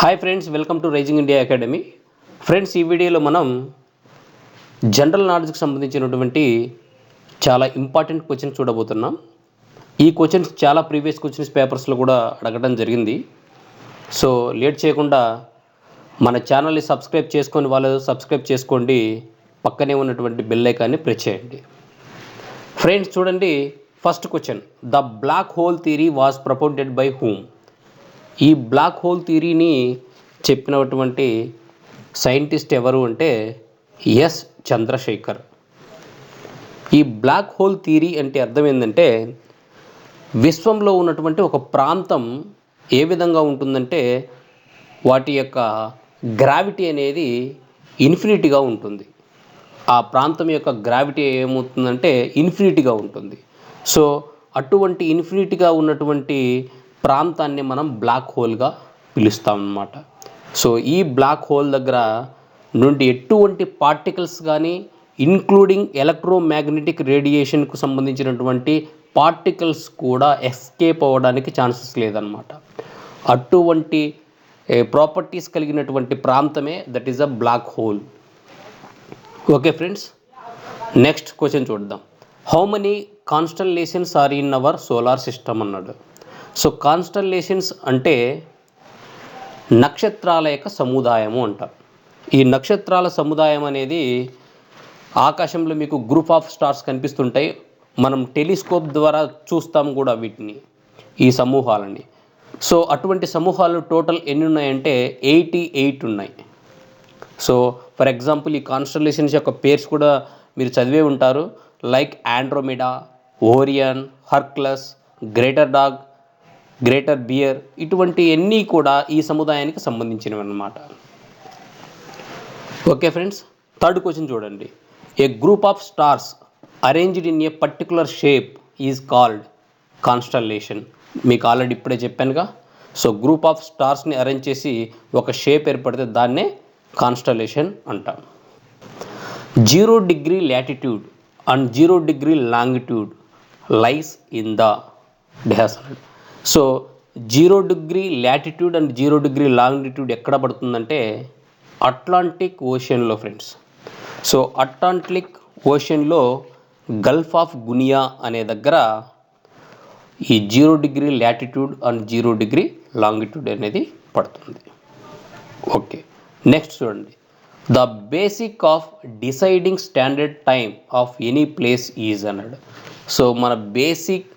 Hi friends, welcome to rising India academy. Friends, ఈ వీడియోలో మనం జనరల్ నాలెడ్జ్కి సంబంధించినటువంటి చాలా ఇంపార్టెంట్ క్వశ్చన్స్ చూడబోతున్నాం. ఈ క్వశ్చన్స్ చాలా ప్రీవియస్ క్వశ్చన్స్ పేపర్స్లో కూడా అడగడం జరిగింది. సో లేట్ చేయకుండా మన ఛానల్ని సబ్స్క్రైబ్ చేసుకొని వాళ్ళు సబ్స్క్రైబ్ చేసుకోండి, పక్కనే ఉన్నటువంటి బెల్ ఐకాన్ని ప్రెస్ చేయండి. ఫ్రెండ్స్ చూడండి, first question, the black hole theory was proposed by whom? ఈ బ్లాక్ హోల్ థియరీని చెప్పినటువంటి సైంటిస్ట్ ఎవరు అంటే ఎస్ చంద్రశేఖర్. ఈ బ్లాక్ హోల్ థియరీ అంటే అర్థం ఏంటంటే, విశ్వంలో ఉన్నటువంటి ఒక ప్రాంతం ఏ విధంగా ఉంటుందంటే వాటి యొక్క గ్రావిటీ అనేది ఇన్ఫినిటీగా ఉంటుంది. ఆ ప్రాంతం యొక్క గ్రావిటీ ఏమవుతుందంటే ఇన్ఫినిటీగా ఉంటుంది. సో అటువంటి ఇన్ఫినిటీగా ఉన్నటువంటి ప్రాంతాన్ని మనం బ్లాక్ హోల్గా పిలుస్తాం అన్నమాట. సో ఈ బ్లాక్ హోల్ దగ్గర నుండి ఎటువంటి పార్టికల్స్ కానీ, ఇంక్లూడింగ్ ఎలక్ట్రోమాగ్నెటిక్ రేడియేషన్కు సంబంధించినటువంటి పార్టికల్స్ కూడా ఎస్కేప్ అవ్వడానికి ఛాన్సెస్ లేదన్నమాట. అటువంటి ప్రాపర్టీస్ కలిగినటువంటి ప్రాంతమే that is a black hole. Okay friends, next question చూద్దాం. How many constellations are in our solar system అన్నాడు. సో కాన్స్టలేషన్స్ అంటే నక్షత్రాల యొక్క సముదాయము అంటారు. ఈ నక్షత్రాల సముదాయం అనేది ఆకాశంలో మీకు గ్రూప్ ఆఫ్ స్టార్స్ కనిపిస్తుంటాయి. మనం టెలిస్కోప్ ద్వారా చూస్తాం కూడా వీటిని, ఈ సమూహాలని. సో అటువంటి సమూహాలు టోటల్ ఎన్ని ఉన్నాయంటే 88 ఉన్నాయి. సో ఫర్ ఎగ్జాంపుల్ ఈ కాన్స్టలేషన్స్ యొక్క పేర్స్ కూడా మీరు చదివే ఉంటారు. Like Andromeda, Orion, Hercules, greater dog, greater bear, ఇటువంటి అన్నీ కూడా ఈ సముదాయానికి సంబంధించినవి అన్నమాట. ఓకే ఫ్రెండ్స్, థర్డ్ క్వశ్చన్ చూడండి. A group of stars arranged in a particular shape is called constellation. మీకు ఆల్రెడీ ఇప్పుడే చెప్పానుగా. సో గ్రూప్ ఆఫ్ స్టార్స్ని అరేంజ్ చేసి ఒక షేప్ ఏర్పడితే దాన్నే కాన్స్టలేషన్ అంటాం. 0 degree latitude and 0 degree longitude lies in the dash. So 0 degree latitude and 0 degree longitude ఎక్కడ పడుతుందంటే అట్లాంటిక్ ఓషన్లో ఫ్రెండ్స్. సో అట్లాంటిక్ ఓషన్లో గల్ఫ్ ఆఫ్ గునియా అనే దగ్గర ఈ 0 degree latitude and 0 degree longitude అనేది పడుతుంది. ఓకే, నెక్స్ట్ చూడండి. The basic of deciding standard time of any place is అన్నాడు. సో మన బేసిక్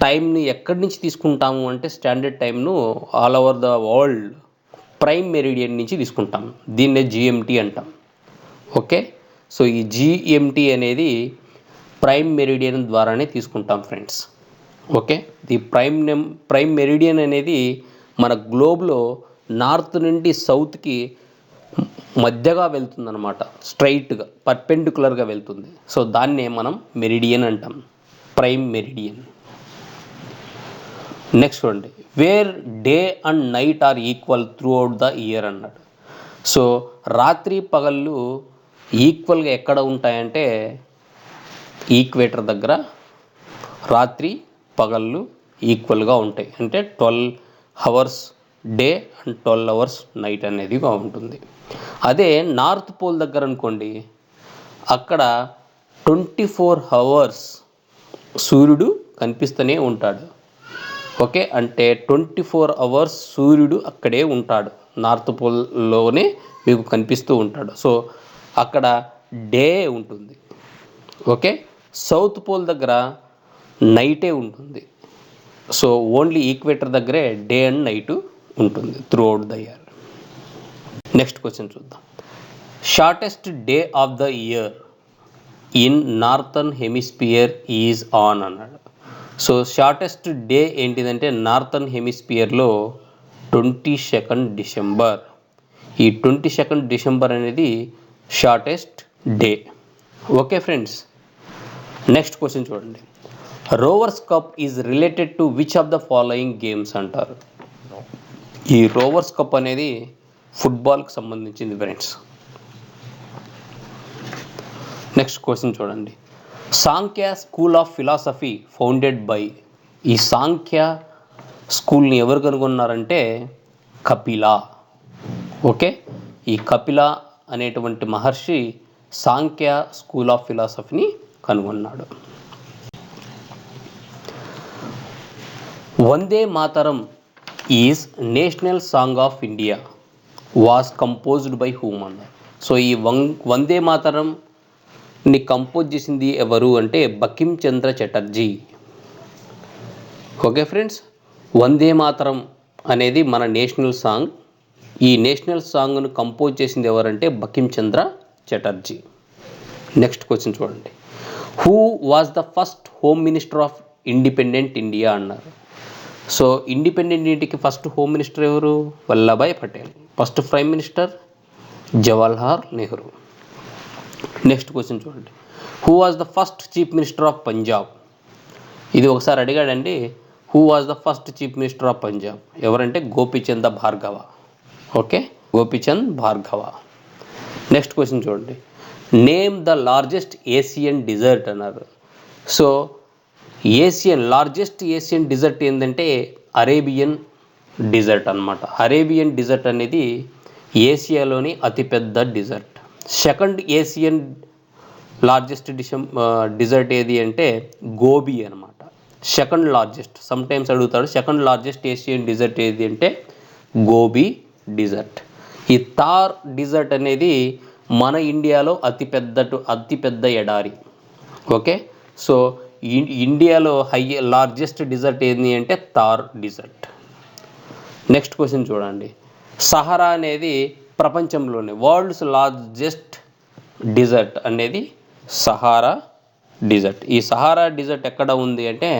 టైంని ఎక్కడి నుంచి తీసుకుంటాము అంటే స్టాండర్డ్ టైంను all over the world prime meridian నుంచి తీసుకుంటాం. దీన్నే జిఎంటీ అంటాం. ఓకే, సో ఈ జిఎంటీ అనేది ప్రైమ్ మెరిడియన్ ద్వారానే తీసుకుంటాం friends. Okay, the prime meridian అనేది మన గ్లోబ్లో నార్త్ నుండి సౌత్కి మధ్యగా వెళ్తుందన్నమాట. స్ట్రైట్గా పర్పెండికులర్గా వెళ్తుంది. సో దాన్నే మనం మెరిడియన్ అంటాం, ప్రైమ్ మెరిడియన్. నెక్స్ట్ చూడండి. Where day and night are equal throughout the year అన్నాడు. సో రాత్రి పగళ్ళు ఈక్వల్గా ఎక్కడ ఉంటాయంటే ఈక్వేటర్ దగ్గర రాత్రి పగళ్ళు ఈక్వల్గా ఉంటాయి. అంటే 12 hours day and 12 hours night అనేదిగా ఉంటుంది. అదే నార్త్ పోల్ దగ్గర అనుకోండి, అక్కడ 24 hours సూర్యుడు కనిపిస్తూనే ఉంటాడు. ఓకే, అంటే 24 hours సూర్యుడు అక్కడే ఉంటాడు, నార్త్ పోల్లోనే మీకు కనిపిస్తూ ఉంటాడు. సో అక్కడ డే ఉంటుంది. ఓకే, సౌత్ పోల్ దగ్గర నైటే ఉంటుంది. సో ఓన్లీ ఈక్వేటర్ దగ్గరే డే అండ్ నైట్ ఉంటుంది throughout the year. Next question చూద్దాం. Shortest day of the year in northern hemisphere is on అన్నాడు. సో షార్టెస్ట్ డే ఏంటిదంటే నార్థన్ హెమిస్పియర్లో 22nd December. ఈ 22nd December అనేది shortest day. Okay friends, next question చూడండి. Rovers Cup is related to which of the following games అంటారు. ఈ Rovers cup అనేది ఫుట్బాల్కి సంబంధించింది ఫ్రెండ్స్. నెక్స్ట్ క్వశ్చన్ చూడండి. Sankhya school of philosophy founded by. ఈ సాంఖ్య స్కూల్ని ఎవరు కనుగొన్నారంటే కపిల. ఓకే, ఈ కపిల అనేటువంటి మహర్షి సాంఖ్య స్కూల్ ఆఫ్ ఫిలాసఫీని కనుగొన్నాడు. Vande Mataram is national song of India was composed by whom అన్నారు. సో ఈ వందే మాతరంని కంపోజ్ చేసింది ఎవరు అంటే బకిం చంద్ర చటర్జీ. ఓకే ఫ్రెండ్స్, వందే మాతరం అనేది మన నేషనల్ సాంగ్. ఈ నేషనల్ సాంగ్ను కంపోజ్ చేసింది ఎవరంటే బకిం చంద్ర చటర్జీ. నెక్స్ట్ క్వశ్చన్ చూడండి. Who was the first home minister of independent India అన్నారు. సో ఇండిపెండెంట్ ఇండియాకి ఫస్ట్ హోమ్ మినిస్టర్ ఎవరు? Vallabhbhai Patel. First prime minister Jawaharlal Nehru. Next question చూడండి. Who was the first chief minister of Punjab? ఇది ఒకసారి అడిగాడండి. Who was the first chief minister of Punjab ఎవరంటే Gopichand Bhargava. Okay, Gopichand Bhargava. Next question చూడండి. Name the largest Asian desert అన్నారు. So largest Asian desert ఏంటంటే Arabian desert అన్నమాట. Arabian desert అనేది ఏషియాలోని అతిపెద్ద desert. Second Asian largest desert ఏది అంటే గోబీ అనమాట. సెకండ్ లార్జెస్ట్, సమ్ టైమ్స్ అడుగుతాడు సెకండ్ లార్జెస్ట్ ఏషియన్ డిజర్ట్ ఏది అంటే గోబీ డిజర్ట్. ఈ థార్ డిజర్ట్ అనేది మన ఇండియాలో అతిపెద్ద ఎడారి. ఓకే, సో ఇండియాలో లార్జెస్ట్ డిజర్ట్ ఏంది అంటే థార్ డిజర్ట్. నెక్స్ట్ క్వశ్చన్ చూడండి. సహారా అనేది ప్రపంచంలోనే వరల్డ్స్ లార్జెస్ట్ డిజర్ట్ అనేది సహారా డిజర్ట్. ఈ సహారా డిజర్ట్ ఎక్కడ ఉంది అంటే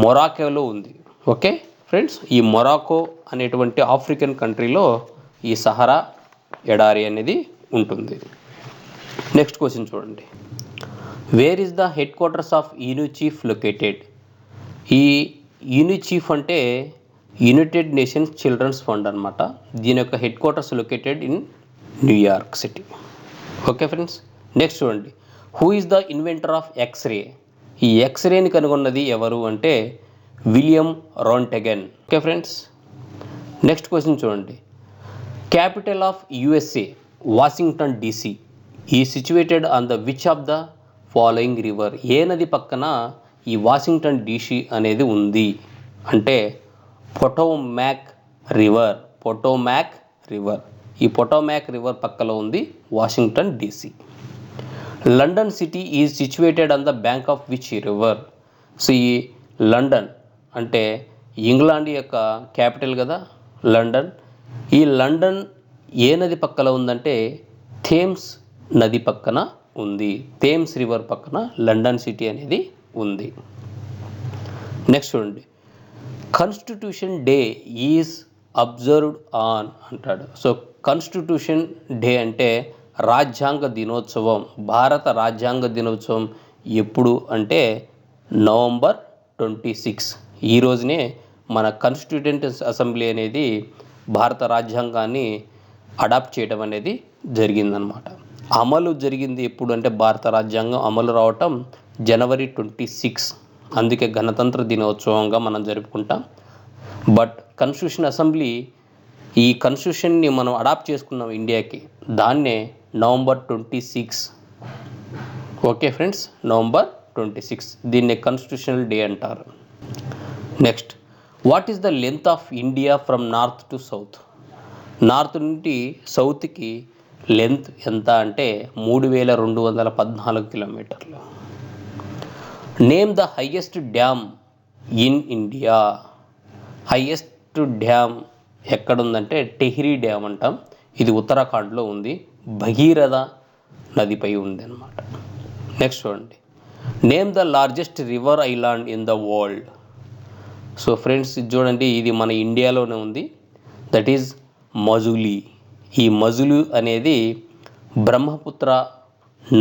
మొరాకోలో ఉంది. ఓకే ఫ్రెండ్స్, ఈ మొరాకో అనేటువంటి ఆఫ్రికన్ కంట్రీలో ఈ సహారా ఎడారి అనేది ఉంటుంది. నెక్స్ట్ క్వశ్చన్ చూడండి. Where is the headquarters of UNICEF located? ఈ యూనిచీఫ్ అంటే యునైటెడ్ నేషన్స్ చిల్డ్రన్స్ ఫండ్ అనమాట. దీని యొక్క headquarters located in New York city. Okay friends, next చూడండి. Who is the inventor of X-ray? ఈ ఎక్స్రేని కనుగొన్నది ఎవరు అంటే William Rontgen. Okay friends, next question చూడండి. Capital of USA Washington DC ఈ situated on the which of the following river? ఏ నది పక్కన ఈ వాషింగ్టన్ డీసీ అనేది ఉంది అంటే పొటోమాక్ రివర్. ఈ పొటోమాక్ రివర్ పక్కలో ఉంది Washington DC. London city is situated on the bank of which river? So ఈ లండన్ అంటే ఇంగ్లాండ్ యొక్క క్యాపిటల్ కదా లండన్. ఈ లండన్ ఏ నది పక్కన ఉందంటే థేమ్స్ నది పక్కన ఉంది. థేమ్స్ రివర్ పక్కన లండన్ సిటీ అనేది ఉంది. నెక్స్ట్ చూడండి. Constitution day is observed on అంటాడు. సో కాన్స్టిట్యూషన్ డే అంటే రాజ్యాంగ దినోత్సవం. భారత రాజ్యాంగ దినోత్సవం ఎప్పుడు అంటే నవంబర్ 26. ఈ రోజునే మన కాన్స్టిట్యూయెంట్ అసెంబ్లీ అనేది భారత రాజ్యాంగాన్ని అడాప్ట్ చేయడం అనేది జరిగిందనమాట. అమలు జరిగింది ఎప్పుడు అంటే భారత రాజ్యాంగం అమలు రావటం జనవరి 26. అందుకే గణతంత్ర దినోత్సవంగా మనం జరుపుకుంటాం. బట్ కాన్స్టిట్యూషన్ అసెంబ్లీ ఈ కాన్స్టిట్యూషన్ని మనం అడాప్ట్ చేసుకున్నాం ఇండియాకి, దాన్నే నవంబర్ 26. ఓకే ఫ్రెండ్స్, నవంబర్ 26 దీన్ని కాన్స్టిట్యూషనల్ డే అంటారు. Next, what is the length of India from north to south? North నుండి సౌత్కి లెంత్ ఎంత అంటే 3214 కిలోమీటర్లు. Name the highest dam in India. Highest dam ఎక్కడుందంటే టెహ్రీ డ్యామ్ అంటాం. ఇది ఉత్తరాఖండ్లో ఉంది. భగీరథ నదిపై ఉంది అన్నమాట. నెక్స్ట్ చూడండి. Name the largest river island in the world. So friends ఇది చూడండి, ఇది మన ఇండియాలోనే ఉంది. That is Majuli. ఈ మజులీ అనేది బ్రహ్మపుత్ర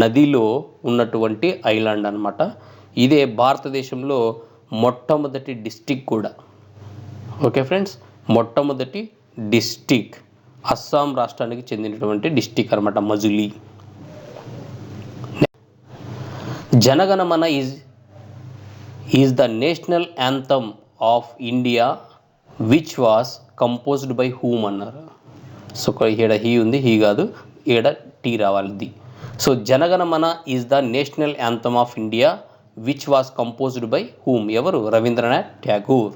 నదిలో ఉన్నటువంటి ఐలాండ్ అన్నమాట. ఇదే భారతదేశంలో మొట్టమొదటి డిస్టిక్ కూడా. ఓకే ఫ్రెండ్స్, మొట్టమొదటి డిస్టిక్ అస్సాం రాష్ట్రానికి చెందినటువంటి డిస్టిక్ అనమాట Majuli. Jana Gana Mana is the national anthem of India which was composed by whom అన్నారు. సో ఈడ హీ ఉంది, హీ కాదు, ఈడ టీ రావాలి, the. So Jana Gana Mana is the national anthem of India which was composed by whom. ఎవరు? రవీంద్రనాథ్ ఠాగూర్.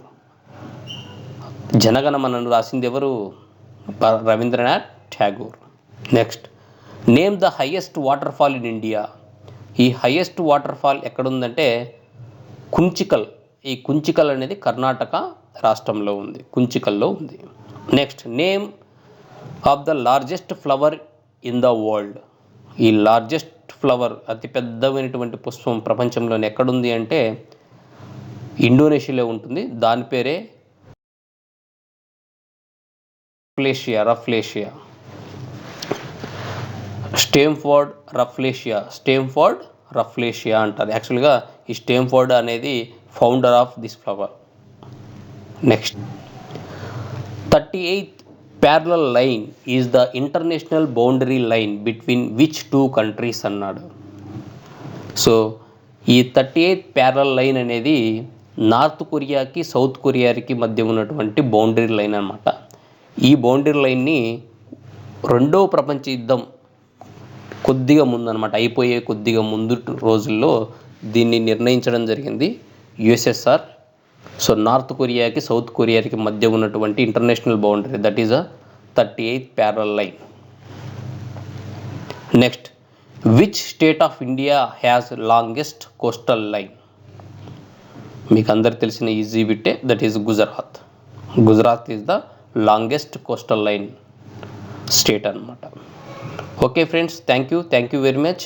జనగణమనను రాసింది ఎవరు? Rabindranath Tagore. Next, name the highest waterfall in India. ఈ హైయెస్ట్ వాటర్ ఫాల్ ఎక్కడుందంటే కుంచికల్. ఈ కుంచికల్ అనేది కర్ణాటక రాష్ట్రంలో ఉంది, కుంచికల్లో ఉంది. Next, name of the largest flower in the world. ఈ లార్జెస్ట్ ఫ్లవర్, అతి పెద్దమైనటువంటి పుష్పం ప్రపంచంలోనే ఎక్కడుంది అంటే ఇండోనేషియాలో ఉంటుంది. దాని పేరే రఫ్లేషియా. స్టేమ్ఫోర్డ్ రఫ్లేషియా అంటారు. యాక్చువల్గా ఈ స్టేమ్ఫోర్డ్ అనేది founder of this flower. Next, 38th parallel line is the international boundary line between which 2 countries అన్నాడు. సో ఈ 38th ప్యారలల్ లైన్ అనేది నార్త్ కొరియాకి సౌత్ కొరియాకి మధ్య ఉన్నటువంటి బౌండరీ లైన్ అన్నమాట. ఈ బౌండరీ లైన్ని రెండో ప్రపంచ యుద్ధం కొద్దిగా ముందు అనమాట, అయిపోయే కొద్దిగా ముందు రోజుల్లో దీన్ని నిర్ణయించడం జరిగింది యుఎస్ఎస్ఆర్. సో నార్త్ కొరియాకి సౌత్ కొరియాకి మధ్య ఉన్నటువంటి international boundary, that is a 38th parallel line. Next, which state of India has longest coastal line. మీకు అందరు తెలిసిన ఈజీ బిట్టే, that is Gujarat. Gujarat is the longest coastal line state అనమాట. Okay friends, thank you very much.